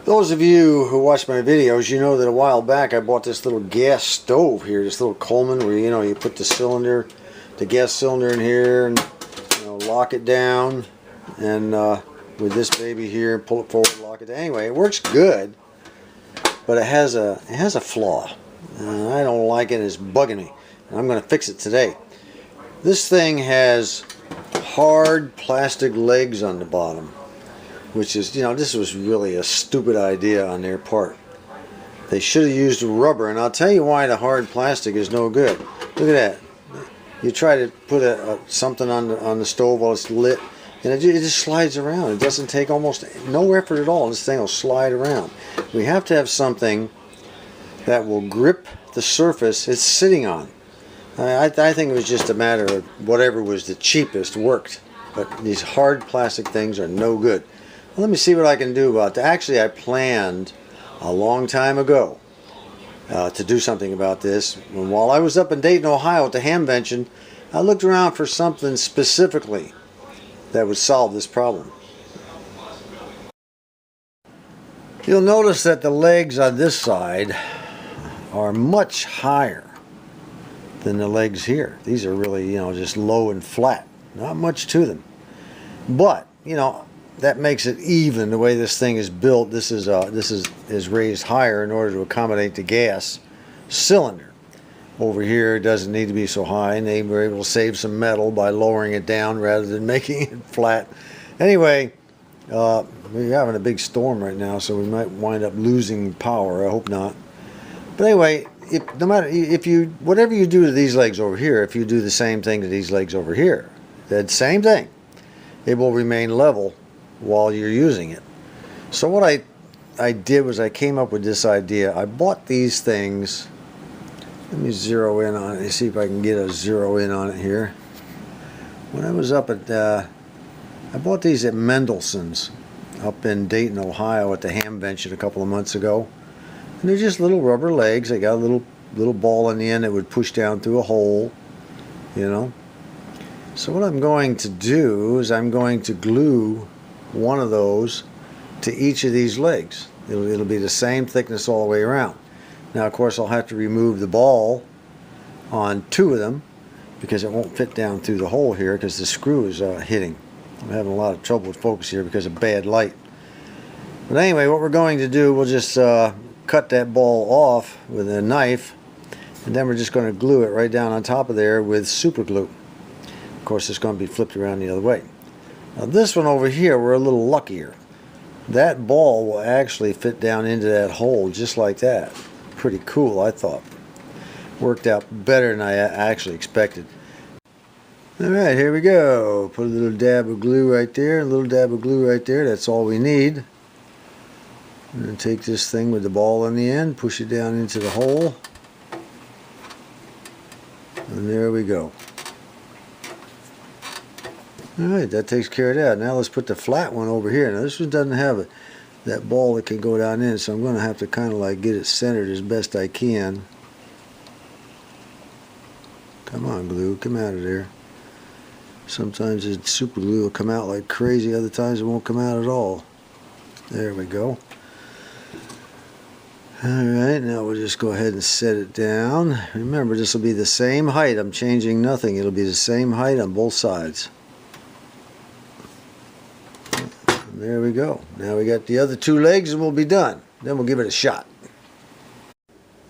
Those of you who watch my videos, you know that a while back I bought this little gas stove here, this little Coleman, where you put the cylinder, the gas cylinder in here, and lock it down, and with this baby here, pull it forward, lock it down. Anyway, it works good, but it has a flaw. I don't like it. It's bugging me, and I'm going to fix it today. This thing has hard plastic legs on the bottom, which is, this was really a stupid idea on their part. They should have used rubber, and I'll tell you why the hard plastic is no good. Look at that. You try to put something on the stove while it's lit, and it just slides around. It doesn't take almost no effort at all. This thing will slide around. We have to have something that will grip the surface it's sitting on. I think it was just a matter of whatever was the cheapest worked, but these hard plastic things are no good. Well, let me see what I can do about that. Actually, I planned a long time ago to do something about this. While I was up in Dayton, Ohio at the Hamvention, I looked around for something specifically that would solve this problem. You'll notice that the legs on this side are much higher than the legs here. These are really, just low and flat. Not much to them. But, that makes it even the way this thing is built. This is raised higher in order to accommodate the gas cylinder. Over here it doesn't need to be so high, and they were able to save some metal by lowering it down rather than making it flat. Anyway, we're having a big storm right now, so we might wind up losing power. I hope not. But anyway, whatever you do to these legs over here, if you do the same thing to these legs over here, that same thing, it will remain level while you're using it. So what I did was I came up with this idea. I bought these things. Let me zero in on it and see if I can get a zero in on it here. When I was up at I bought these at Mendelssohn's up in Dayton, Ohio at the Hamvention a couple of months ago. And they're just little rubber legs. They got a little ball in the end that would push down through a hole, So what I'm going to do is I'm going to glue one of those to each of these legs. It'll be the same thickness all the way around. Now, of course, I'll have to remove the ball on two of them because it won't fit down through the hole here because the screw is hitting. I'm having a lot of trouble with focus here because of bad light. But anyway, what we're going to do, we'll just cut that ball off with a knife, and then we're just going to glue it right down on top of there with super glue. Of course, it's going to be flipped around the other way. Now this one over here, we're a little luckier. That ball will actually fit down into that hole just like that. Pretty cool, I thought. Worked out better than I actually expected. Alright, here we go. Put a little dab of glue right there, a little dab of glue right there. That's all we need. I'm going to take this thing with the ball on the end, push it down into the hole. And there we go. Alright, that takes care of that. Now let's put the flat one over here. Now this one doesn't have that ball that can go down in, so I'm going to have to kind of like get it centered as best I can. Come on, glue, come out of there. Sometimes the super glue will come out like crazy, other times it won't come out at all. There we go. Alright, now we'll just go ahead and set it down. Remember, this will be the same height. I'm changing nothing. It'll be the same height on both sides. There we go. Now we got the other two legs and we'll be done. Then we'll give it a shot.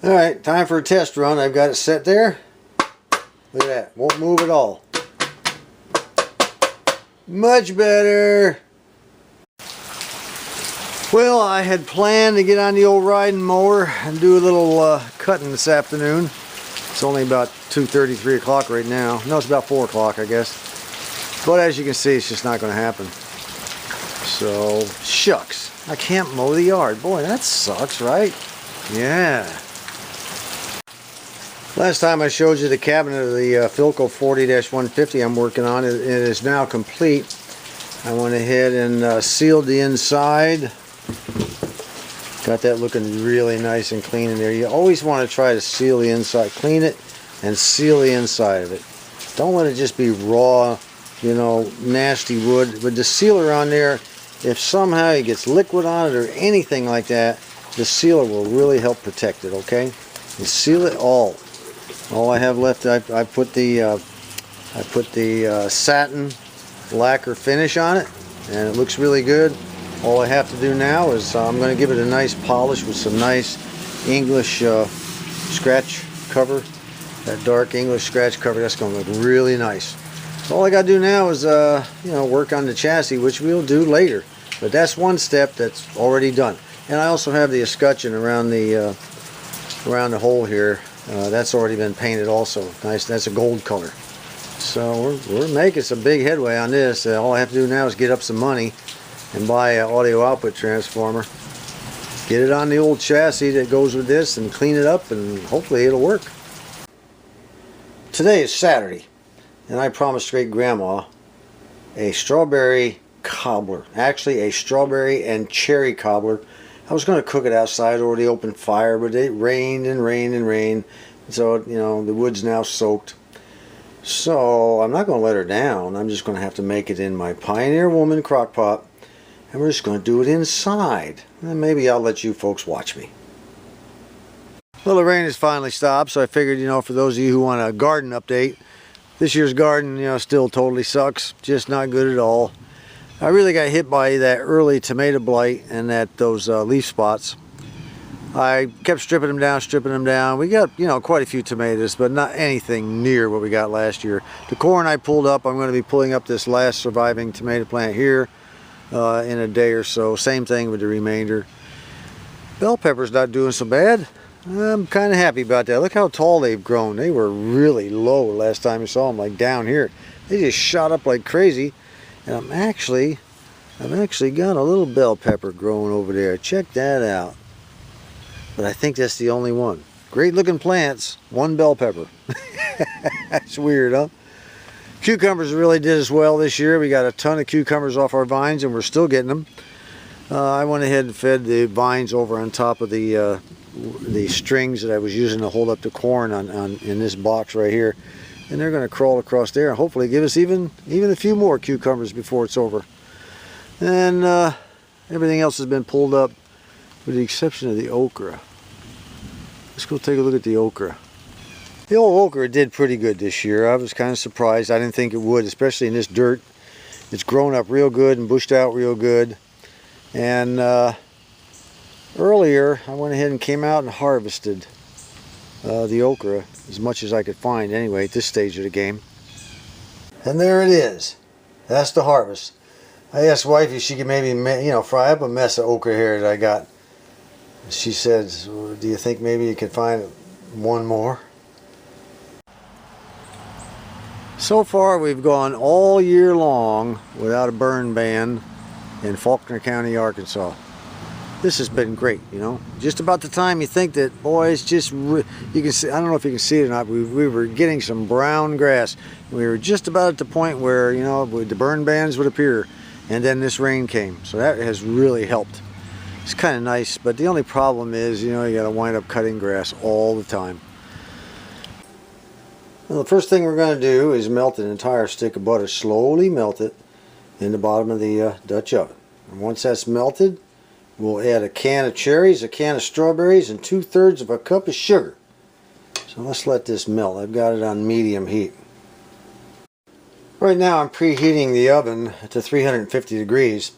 Alright, time for a test run. I've got it set there. Look at that. Won't move at all. Much better. Well, I had planned to get on the old riding mower and do a little cutting this afternoon. It's only about 2:30, 3 o'clock right now. No, it's about 4 o'clock, I guess. But as you can see, it's just not going to happen. So, shucks. I can't mow the yard. Boy, that sucks, right? Yeah. Last time I showed you the cabinet of the Philco 40-150 I'm working on. It is now complete. I went ahead and sealed the inside. Got that looking really nice and clean in there. You always want to try to seal the inside. Clean it and seal the inside of it. Don't let it just be raw, nasty wood. With the sealer on there, if somehow it gets liquid on it or anything like that, the sealer will really help protect it, okay? And seal it all. All I have left, I put the satin lacquer finish on it, and it looks really good. All I have to do now is I'm going to give it a nice polish with some nice English scratch cover. That dark English scratch cover, that's going to look really nice. So all I got to do now is work on the chassis, which we'll do later. But that's one step that's already done. And I also have the escutcheon around the hole here. That's already been painted also. Nice. That's a gold color. So we're making some big headway on this. All I have to do now is get up some money and buy an audio output transformer. Get it on the old chassis that goes with this and clean it up, and hopefully it'll work. Today is Saturday, and I promised Great Grandma a strawberry cobbler. Actually, a strawberry and cherry cobbler. I was going to cook it outside over the open fire, but it rained and rained and rained. So, the wood's now soaked. So, I'm not going to let her down. I'm just going to have to make it in my Pioneer Woman crock pot. And we're just going to do it inside. And maybe I'll let you folks watch me. Well, the rain has finally stopped, so I figured, for those of you who want a garden update, this year's garden, still totally sucks. Just not good at all. I really got hit by that early tomato blight and those leaf spots. I kept stripping them down. We got, quite a few tomatoes, but not anything near what we got last year. The corn I pulled up, I'm going to be pulling up this last surviving tomato plant here in a day or so. Same thing with the remainder. Bell pepper's not doing so bad. I'm kind of happy about that. Look how tall they've grown. They were really low last time you saw them, like down here. They just shot up like crazy. And I've actually got a little bell pepper growing over there. Check that out. But I think that's the only one. Great looking plants, one bell pepper. That's weird, huh? Cucumbers really did as well this year. We got a ton of cucumbers off our vines, and we're still getting them. I went ahead and fed the vines over on top of the strings that I was using to hold up the corn in this box right here, and they're going to crawl across there and hopefully give us even a few more cucumbers before it's over. And everything else has been pulled up with the exception of the okra. Let's go take a look at the okra. The old okra did pretty good this year. I was kind of surprised. I didn't think it would, especially in this dirt. It's grown up real good and bushed out real good. And earlier, I went ahead and came out and harvested the okra, as much as I could find anyway at this stage of the game. And there it is. That's the harvest. I asked wife if she could maybe, fry up a mess of okra here that I got. She said, do you think maybe you could find one more? So far, we've gone all year long without a burn ban in Faulkner County, Arkansas. This has been great, Just about the time you think that, boy, it's just, you can see, I don't know if you can see it or not, we were getting some brown grass. We were just about at the point where, the burn bans would appear, and then this rain came. So that has really helped. It's kind of nice, but the only problem is, you got to wind up cutting grass all the time. Well, the first thing we're going to do is melt an entire stick of butter. Slowly melt it in the bottom of the Dutch oven. And once that's melted, we'll add a can of cherries, a can of strawberries, and 2/3 of a cup of sugar. So let's let this melt. I've got it on medium heat. Right now I'm preheating the oven to 350 degrees.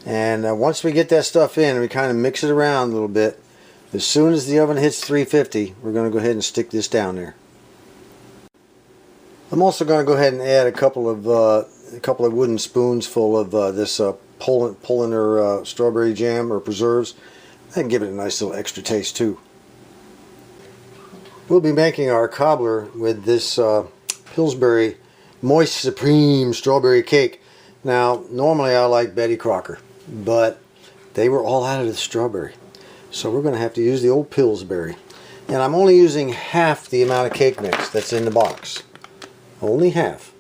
And once we get that stuff in and we kind of mix it around a little bit, as soon as the oven hits 350, we're going to go ahead and stick this down there. I'm also going to go ahead and add a couple of wooden spoons full of this Polliner strawberry jam or preserves, and give it a nice little extra taste too. We'll be making our cobbler with this Pillsbury Moist Supreme strawberry cake. Now, normally I like Betty Crocker, but they were all out of the strawberry, so we're going to have to use the old Pillsbury. And I'm only using half the amount of cake mix that's in the box. Only half.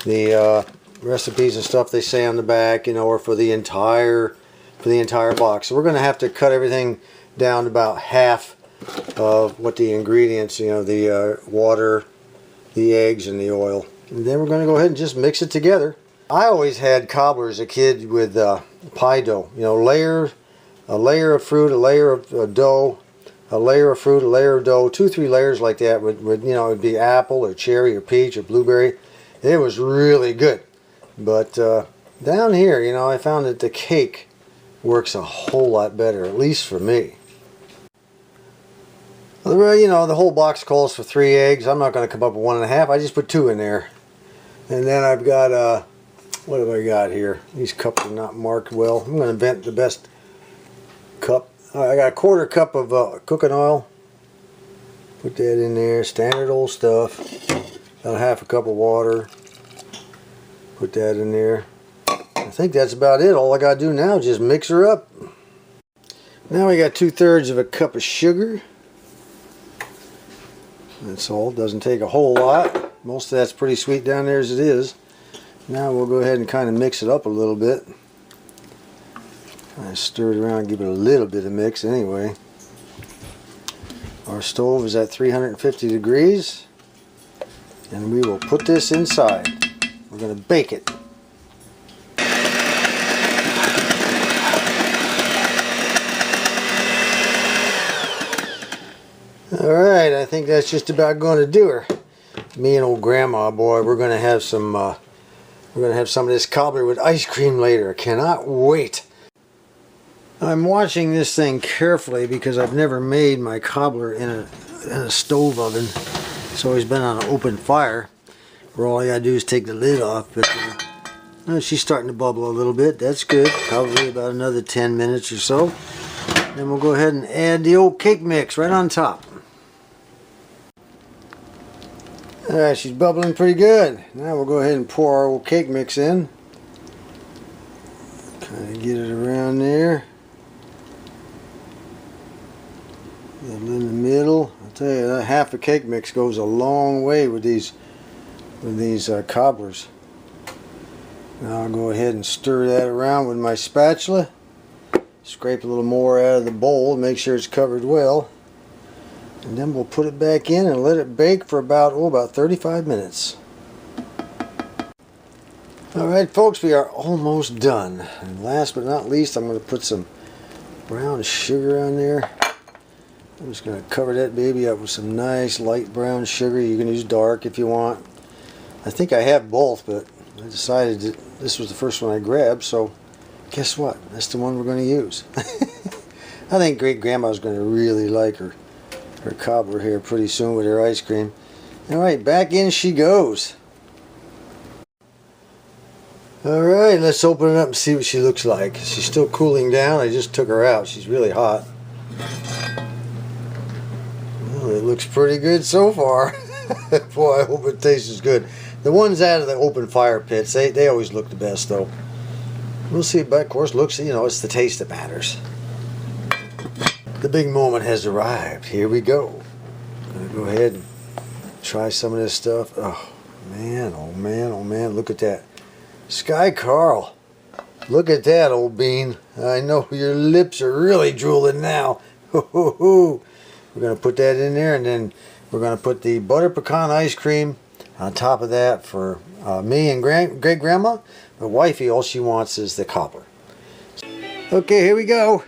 The recipes and stuff they say on the back, are for the entire box. So we're going to have to cut everything down to about half of what the ingredients, the water, the eggs, and the oil. And then we're going to go ahead and just mix it together I always had cobbler as a kid with pie dough. You know, a layer of fruit, a layer of dough, a layer of fruit, a layer of dough, 2-3 layers like that. Would you know, it'd be apple or cherry or peach or blueberry. It was really good. But down here, you know, I found that the cake works a whole lot better, at least for me. Well, you know, the whole box calls for 3 eggs. I'm not going to come up with 1.5. I just put 2 in there. And then I've got, what have I got here? These cups are not marked well. I'm going to invent the best cup. I got a 1/4 cup of cooking oil. Put that in there. Standard old stuff. About 1/2 cup of water. Put that in there. I think that's about it. All I got to do now is just mix her up. Now we got 2/3 cup of sugar. That's all. Doesn't take a whole lot. Most of that's pretty sweet down there as it is. Now we'll go ahead and kind of mix it up a little bit. I stir it around, give it a little bit of mix anyway. Our stove is at 350 degrees. And we will put this inside. We're going to bake it. Alright, I think that's just about going to do her. Me and old grandma, boy, we're going to have some of this cobbler with ice cream later. I cannot wait. I'm watching this thing carefully because I've never made my cobbler in a stove oven. It's always been on an open fire where all I gotta do is take the lid off. But she's starting to bubble a little bit. That's good. Probably about another 10 minutes or so. Then we'll go ahead and add the old cake mix right on top. Alright, she's bubbling pretty good. Now we'll go ahead and pour our old cake mix in. Kind of get it around there. A little in the middle. I'll tell you, that 1/2 cake mix goes a long way with these cobblers. Now I'll go ahead and stir that around with my spatula. Scrape a little more out of the bowl, make sure it's covered well. And then we'll put it back in and let it bake for about 35 minutes. Alright folks, we are almost done. And last but not least, I'm going to put some brown sugar on there. I'm just going to cover that baby up with some nice light brown sugar. You can use dark if you want. I think I have both, but I decided that this was the first one I grabbed, so guess what? That's the one we're going to use. I think Great Grandma's going to really like her cobbler here pretty soon with her ice cream. Alright, back in she goes. Alright, let's open it up and see what she looks like. She's still cooling down. I just took her out. She's really hot. Well, it looks pretty good so far. Boy, I hope it tastes as good. The ones out of the open fire pits, they always look the best though. We'll see, but of course looks, you know, it's the taste that matters. The big moment has arrived. Here we go. I'm going to go ahead and try some of this stuff. Oh man, oh man, oh man, look at that. Sky Carl, look at that, old bean. I know your lips are really drooling now. We're going to put that in there, and then we're going to put the butter pecan ice cream on top of that for me and Great Grandma. But wifey, all she wants is the cobbler. Okay, here we go.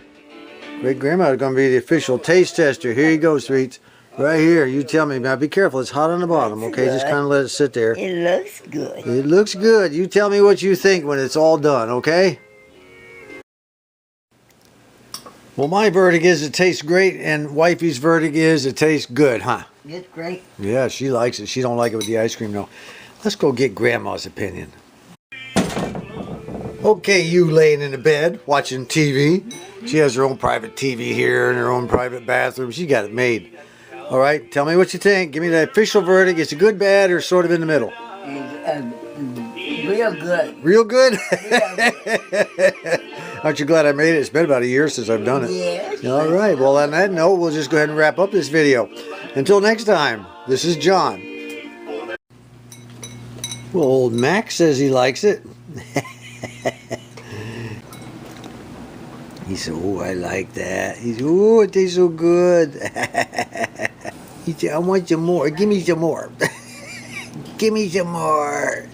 Great Grandma is going to be the official taste tester. Here you go, sweets. Right here. You tell me. Now, be careful. It's hot on the bottom, okay? Just kind of let it sit there. It looks good. It looks good. You tell me what you think when it's all done, okay? Well, my verdict is it tastes great, and wifey's verdict is it tastes good, huh? It's great. Yeah, she likes it. She don't like it with the ice cream, though. Let's go get Grandma's opinion. Okay, you laying in the bed watching TV. She has her own private TV here and her own private bathroom. She got it made. All right, tell me what you think. Give me the official verdict. Is it good, bad, or sort of in the middle? Real good. Real good? Real good. Aren't you glad I made it? It's been about a year since I've done it. Yes. All right, well, on that note, we'll just go ahead and wrap up this video. Until next time, this is John. Well, old Mac says he likes it. He said, oh, I like that. He said, oh, it tastes so good. He said, I want some more. Give me some more. Give me some more.